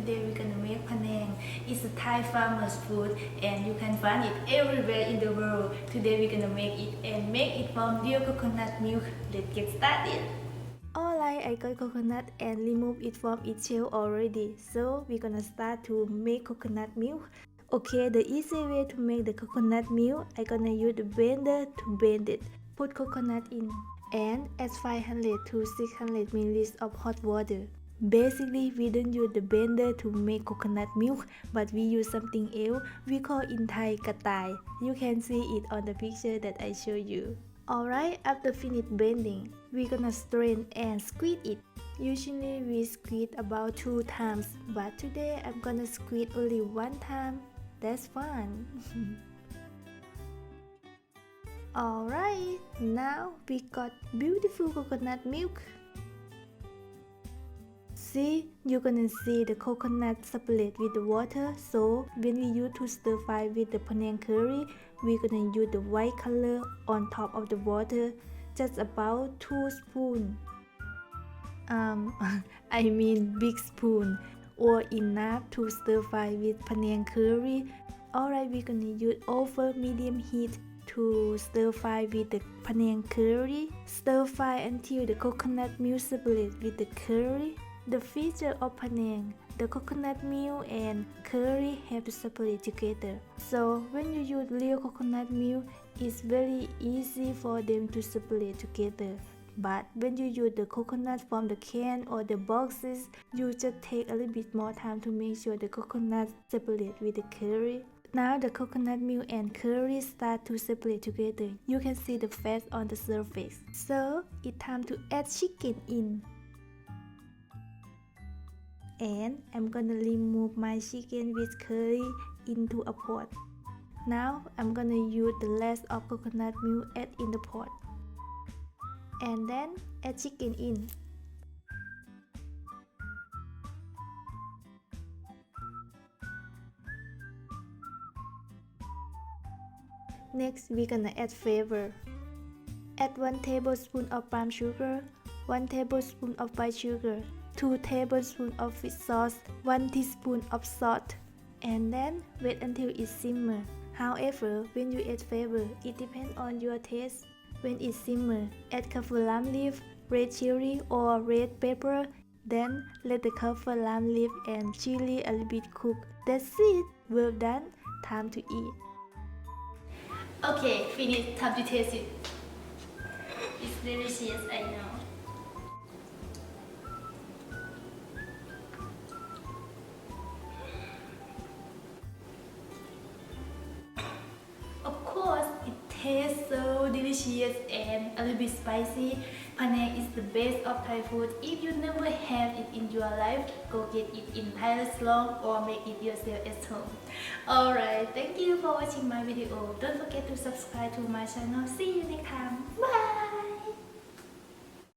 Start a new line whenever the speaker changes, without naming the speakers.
Today we're gonna make Panang. It's a Thai farmer's food and you can find it everywhere in the world. Today we're gonna make it and make it from real coconut milk. Let's get started. Alright, I got coconut and remove it from its shell already. So we're gonna start to make coconut milk. Okay, the easy way to make the coconut milk, I'm gonna use the blender to blend it. Put coconut in and add 500 to 600 ml of hot water. Basically, we don't use the blender to make coconut milk, but we use something else. We call in Thai katai. You can see it on the picture that I show you. Alright, after finish blending, we're gonna strain and squeeze it. Usually we squeeze about 2 times, but today I'm gonna squeeze only 1 time. That's fun. Alright, now we got beautiful coconut milk. See, you're gonna see the coconut separate with the water, so when we use to stir fry with the Panang curry, we're gonna use the white color on top of the water, just about 2 spoons. I mean big spoon, or enough to stir fry with Panang curry. Alright, we're gonna use over medium heat to stir fry with the Panang curry. Stir fry until the coconut milk separate with the curry. The feature of Panang, the coconut milk and curry have to separate together. So when you use real coconut milk, it's very easy for them to separate together. But when you use the coconut from the can or the boxes, you just take a little bit more time to make sure the coconut separate with the curry. Now the coconut milk and curry start to separate together. You can see the fat on the surface. So it's time to add chicken in. And I'm gonna remove my chicken with curry into a pot. Now I'm gonna use the rest of coconut milk add in the pot. And then add chicken in. Next we're gonna add flavor. Add 1 tablespoon of palm sugar, 1 tablespoon of white sugar, 2 tablespoons of fish sauce, 1 teaspoon of salt, and then wait until it simmers. However, when you add flavor, it depends on your taste. When it simmers, add Kaffir lime leaf, red chili or red pepper. Then let the Kaffir lime leaf and chili a little bit cook. That's it. Well done. Time to eat. Okay, finished. Time to taste it. It's delicious, I know. Of course, it tastes so delicious and a little bit spicy. Panang is the best of Thai food. If you never had it in your life, go get it in Thai restaurant or make it yourself at home. Alright, thank you for watching my video. Don't forget to subscribe to my channel. See you next time. Bye!